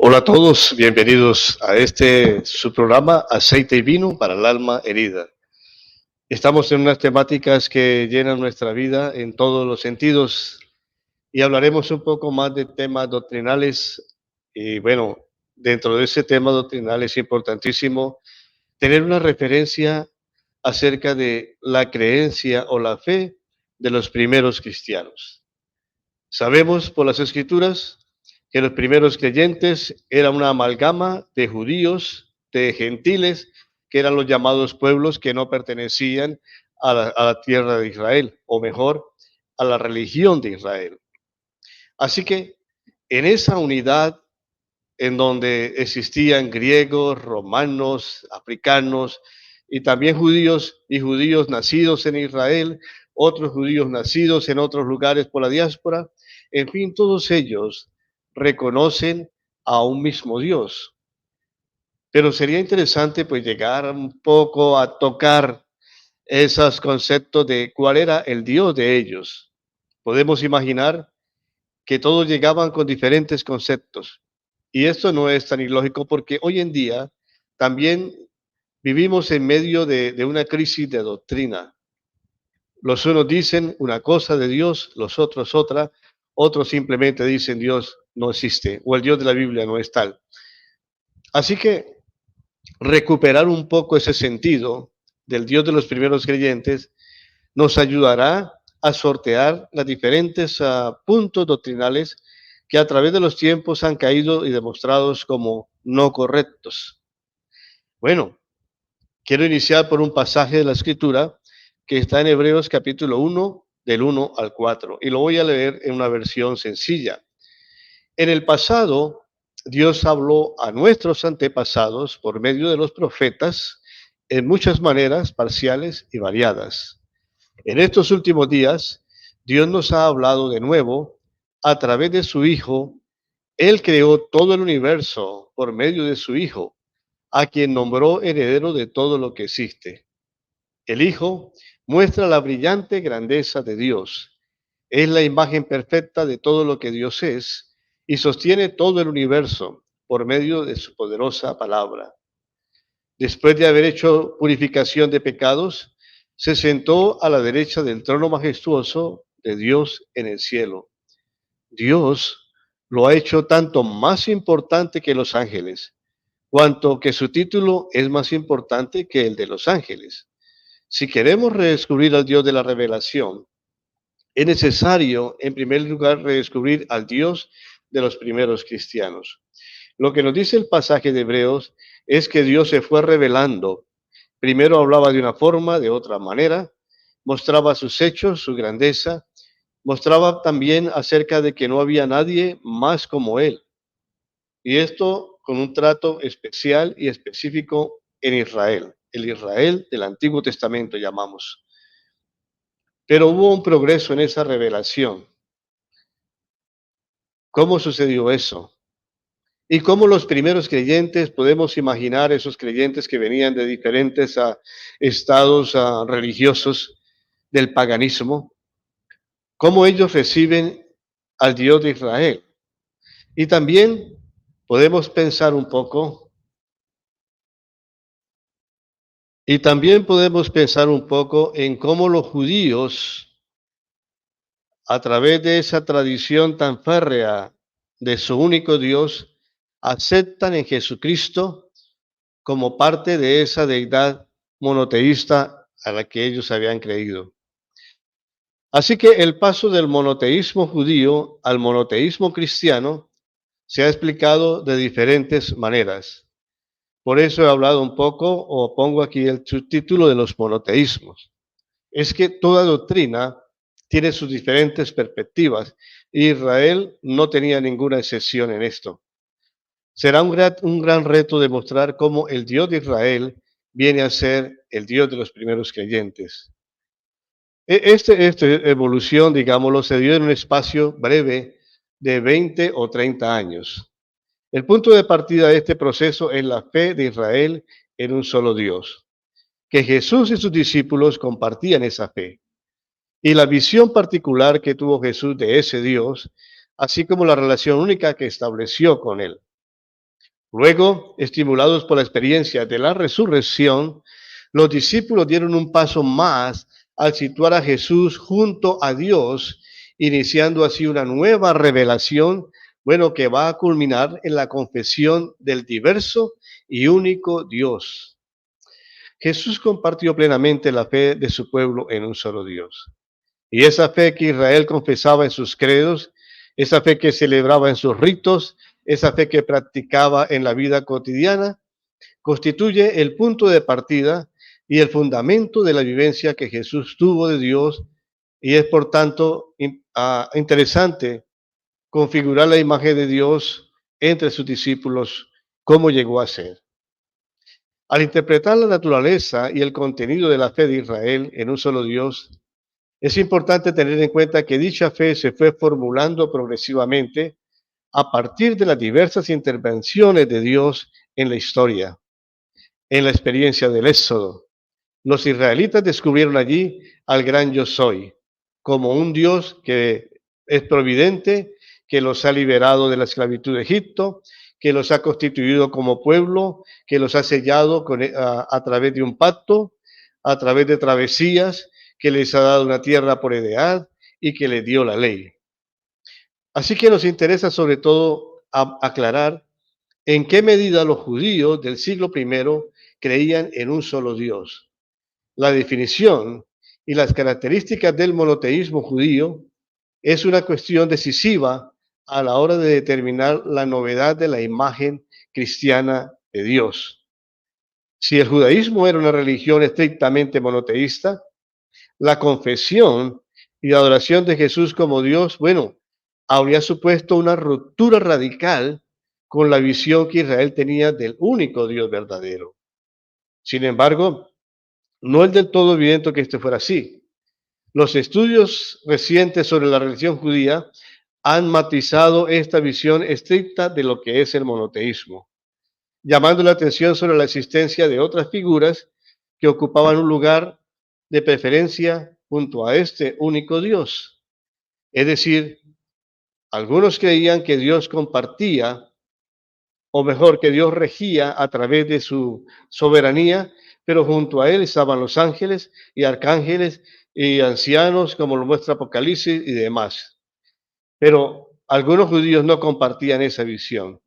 Hola a todos, bienvenidos a su programa Aceite y Vino para el Alma Herida. Estamos en unas temáticas que llenan nuestra vida en todos los sentidos y hablaremos un poco más de temas doctrinales. Y bueno, dentro de ese tema doctrinal es importantísimo tener una referencia acerca de la creencia o la fe de los primeros cristianos. Sabemos por las Escrituras que los primeros creyentes eran una amalgama de judíos, de gentiles, que eran los llamados pueblos que no pertenecían a la tierra de Israel, o mejor, a la religión de Israel. Así que en esa unidad en donde existían griegos, romanos, africanos y también judíos y judíos nacidos en Israel, otros judíos nacidos en otros lugares por la diáspora, en fin, todos ellos reconocen a un mismo Dios. Pero sería interesante pues llegar un poco a tocar esos conceptos de cuál era el Dios de ellos. Podemos imaginar que todos llegaban con diferentes conceptos. Y esto no es tan ilógico porque hoy en día también vivimos en medio de una crisis de doctrina. Los unos dicen una cosa de Dios, los otros otra, otros simplemente dicen Dios no existe o el Dios de la Biblia no es tal. Así que recuperar un poco ese sentido del Dios de los primeros creyentes nos ayudará a sortear los diferentes puntos doctrinales que a través de los tiempos han caído y demostrados como no correctos. Bueno, quiero iniciar por un pasaje de la Escritura que está en Hebreos capítulo 1, del 1 al 4, y lo voy a leer en una versión sencilla. En el pasado, Dios habló a nuestros antepasados por medio de los profetas en muchas maneras parciales y variadas. En estos últimos días, Dios nos ha hablado de nuevo a través de su Hijo. Él creó todo el universo por medio de su Hijo, a quien nombró heredero de todo lo que existe. El Hijo muestra la brillante grandeza de Dios. Es la imagen perfecta de todo lo que Dios es y sostiene todo el universo por medio de su poderosa palabra. Después de haber hecho purificación de pecados, se sentó a la derecha del trono majestuoso de Dios en el cielo. Dios lo ha hecho tanto más importante que los ángeles, cuanto que su título es más importante que el de los ángeles. Si queremos redescubrir al Dios de la revelación, es necesario, en primer lugar, redescubrir al Dios de los primeros cristianos. Lo que nos dice el pasaje de Hebreos es que Dios se fue revelando. Primero hablaba de una forma, de otra manera, mostraba sus hechos, su grandeza, mostraba también acerca de que no había nadie más como Él. Y esto con un trato especial y específico en Israel, el Israel del Antiguo Testamento llamamos. Pero hubo un progreso en esa revelación. ¿Cómo sucedió eso? Y cómo los primeros creyentes, podemos imaginar esos creyentes que venían de diferentes estados religiosos del paganismo, cómo ellos reciben al Dios de Israel. Y también podemos pensar un poco, en cómo los judíos, a través de esa tradición tan férrea de su único Dios, aceptan en Jesucristo como parte de esa deidad monoteísta a la que ellos habían creído. Así que el paso del monoteísmo judío al monoteísmo cristiano se ha explicado de diferentes maneras. Por eso he hablado un poco, o pongo aquí el subtítulo de los monoteísmos. Es que toda doctrina tiene sus diferentes perspectivas. Israel no tenía ninguna excepción en esto. Será un gran reto demostrar cómo el Dios de Israel viene a ser el Dios de los primeros creyentes. Esta evolución, digámoslo, se dio en un espacio breve de 20 o 30 años. El punto de partida de este proceso es la fe de Israel en un solo Dios, que Jesús y sus discípulos compartían esa fe, y la visión particular que tuvo Jesús de ese Dios, así como la relación única que estableció con él. Luego, estimulados por la experiencia de la resurrección, los discípulos dieron un paso más al situar a Jesús junto a Dios, iniciando así una nueva revelación, bueno, que va a culminar en la confesión del diverso y único Dios. Jesús compartió plenamente la fe de su pueblo en un solo Dios. Y esa fe que Israel confesaba en sus credos, esa fe que celebraba en sus ritos, esa fe que practicaba en la vida cotidiana, constituye el punto de partida y el fundamento de la vivencia que Jesús tuvo de Dios, y es por tanto interesante configurar la imagen de Dios entre sus discípulos, como llegó a ser. Al interpretar la naturaleza y el contenido de la fe de Israel en un solo Dios, es importante tener en cuenta que dicha fe se fue formulando progresivamente a partir de las diversas intervenciones de Dios en la historia. En la experiencia del Éxodo, los israelitas descubrieron allí al gran yo soy, como un Dios que es providente, que los ha liberado de la esclavitud de Egipto, que los ha constituido como pueblo, que los ha sellado a través de un pacto, a través de travesías, que les ha dado una tierra por heredad y que les dio la ley. Así que nos interesa sobre todo aclarar en qué medida los judíos del siglo I creían en un solo Dios. La definición y las características del monoteísmo judío es una cuestión decisiva a la hora de determinar la novedad de la imagen cristiana de Dios. Si el judaísmo era una religión estrictamente monoteísta, la confesión y la adoración de Jesús como Dios, bueno, habría supuesto una ruptura radical con la visión que Israel tenía del único Dios verdadero. Sin embargo, no es del todo evidente que esto fuera así. Los estudios recientes sobre la religión judía han matizado esta visión estricta de lo que es el monoteísmo, llamando la atención sobre la existencia de otras figuras que ocupaban un lugar de preferencia junto a este único Dios. Es decir, algunos creían que Dios compartía, o mejor, que Dios regía a través de su soberanía, pero junto a él estaban los ángeles y arcángeles y ancianos, como lo muestra Apocalipsis y demás. Pero algunos judíos no compartían esa visión.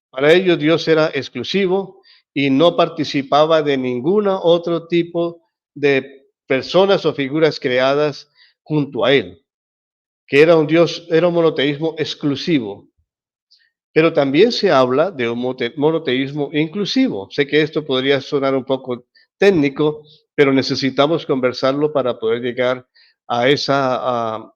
Para ellos Dios era exclusivo y no participaba de ningún otro tipo de personas o figuras creadas junto a él, que era un Dios, era un monoteísmo exclusivo. Pero también se habla de un monoteísmo inclusivo. Sé que esto podría sonar un poco técnico, pero necesitamos conversarlo para poder llegar a esa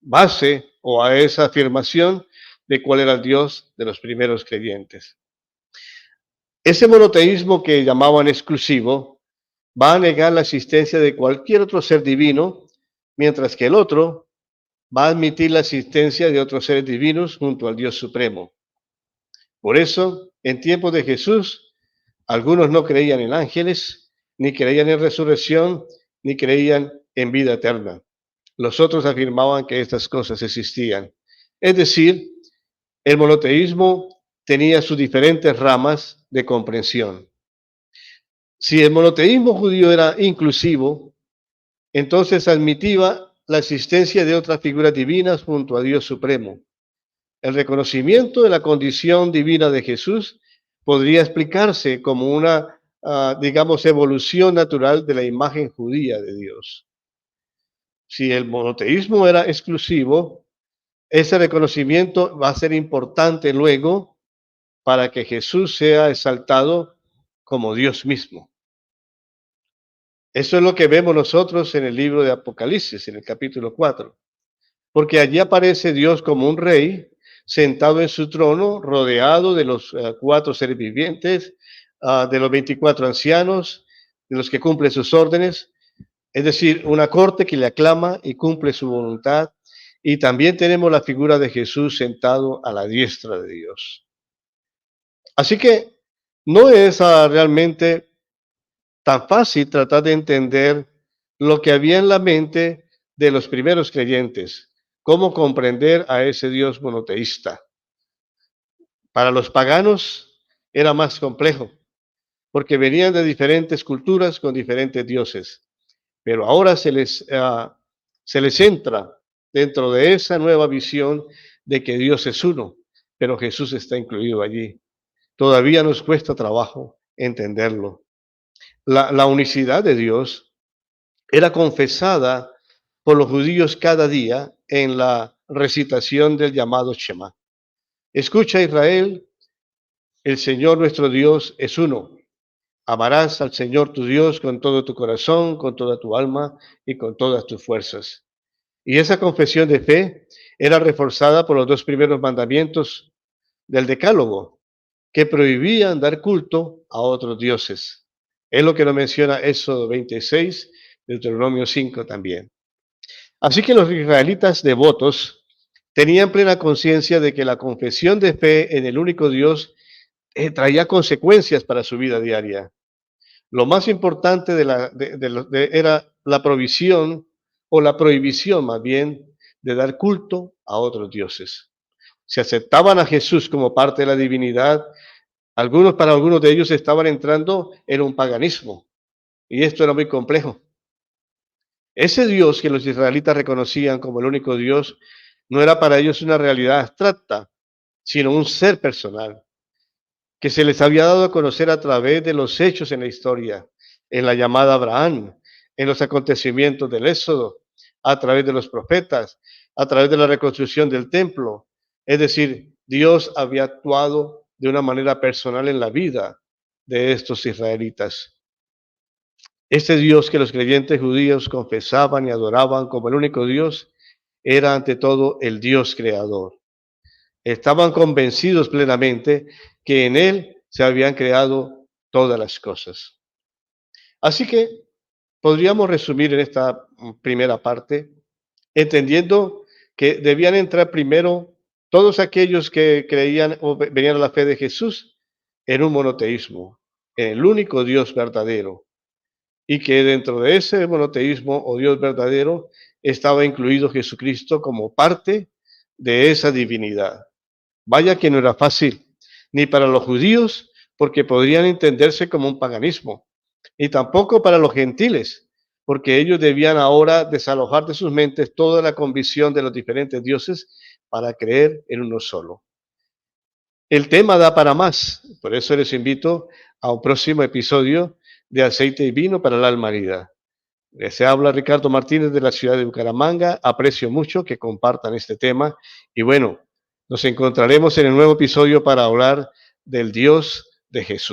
base o a esa afirmación de cuál era el Dios de los primeros creyentes. Ese monoteísmo que llamaban exclusivo va a negar la existencia de cualquier otro ser divino, mientras que el otro va a admitir la existencia de otros seres divinos junto al Dios supremo. Por eso, en tiempos de Jesús, algunos no creían en ángeles, ni creían en resurrección, ni creían en vida eterna. Los otros afirmaban que estas cosas existían. Es decir, el monoteísmo tenía sus diferentes ramas de comprensión. Si el monoteísmo judío era inclusivo, entonces admitía la existencia de otras figuras divinas junto a Dios Supremo. El reconocimiento de la condición divina de Jesús podría explicarse como una, digamos, evolución natural de la imagen judía de Dios. Si el monoteísmo era exclusivo, ese reconocimiento va a ser importante luego para que Jesús sea exaltado como Dios mismo. Eso es lo que vemos nosotros en el libro de Apocalipsis, en el capítulo 4, porque allí aparece Dios como un rey sentado en su trono, rodeado de los cuatro seres vivientes, de los 24 ancianos, de los que cumplen sus órdenes, es decir, una corte que le aclama y cumple su voluntad. Y también tenemos la figura de Jesús sentado a la diestra de Dios. Así que no es realmente tan fácil tratar de entender lo que había en la mente de los primeros creyentes, cómo comprender a ese Dios monoteísta. Para los paganos, era más complejo, porque venían de diferentes culturas con diferentes dioses. Pero ahora se les entra dentro de esa nueva visión de que Dios es uno, pero Jesús está incluido allí. Todavía nos cuesta trabajo entenderlo. La unicidad de Dios era confesada por los judíos cada día en la recitación del llamado Shema. Escucha Israel, el Señor nuestro Dios es uno. Amarás al Señor tu Dios con todo tu corazón, con toda tu alma y con todas tus fuerzas. Y esa confesión de fe era reforzada por los dos primeros mandamientos del Decálogo, que prohibían dar culto a otros dioses. Es lo que lo menciona Éxodo 26, Deuteronomio 5 también. Así que los israelitas devotos tenían plena conciencia de que la confesión de fe en el único Dios traía consecuencias para su vida diaria. Lo más importante era la provisión o la prohibición más bien de dar culto a otros dioses. Si aceptaban a Jesús como parte de la divinidad, para algunos de ellos estaban entrando en un paganismo y esto era muy complejo. Ese Dios que los israelitas reconocían como el único Dios no era para ellos una realidad abstracta, sino un ser personal que se les había dado a conocer a través de los hechos en la historia, en la llamada Abraham, en los acontecimientos del Éxodo, a través de los profetas, a través de la reconstrucción del templo. Es decir, Dios había actuado de una manera personal en la vida de estos israelitas. Este Dios que los creyentes judíos confesaban y adoraban como el único Dios era ante todo el Dios creador. Estaban convencidos plenamente que en Él se habían creado todas las cosas. Así que podríamos resumir en esta primera parte, entendiendo que debían entrar primero todos aquellos que creían o venían a la fe de Jesús en un monoteísmo, en el único Dios verdadero, y que dentro de ese monoteísmo o Dios verdadero estaba incluido Jesucristo como parte de esa divinidad. Vaya que no era fácil, ni para los judíos, porque podrían entenderse como un paganismo, y tampoco para los gentiles, porque ellos debían ahora desalojar de sus mentes toda la convicción de los diferentes dioses para creer en uno solo. El tema da para más, por eso les invito a un próximo episodio de Aceite y Vino para el Alma Herida. Les habla Ricardo Martínez de la ciudad de Bucaramanga. Aprecio mucho que compartan este tema y bueno, nos encontraremos en el nuevo episodio para hablar del Dios de Jesús.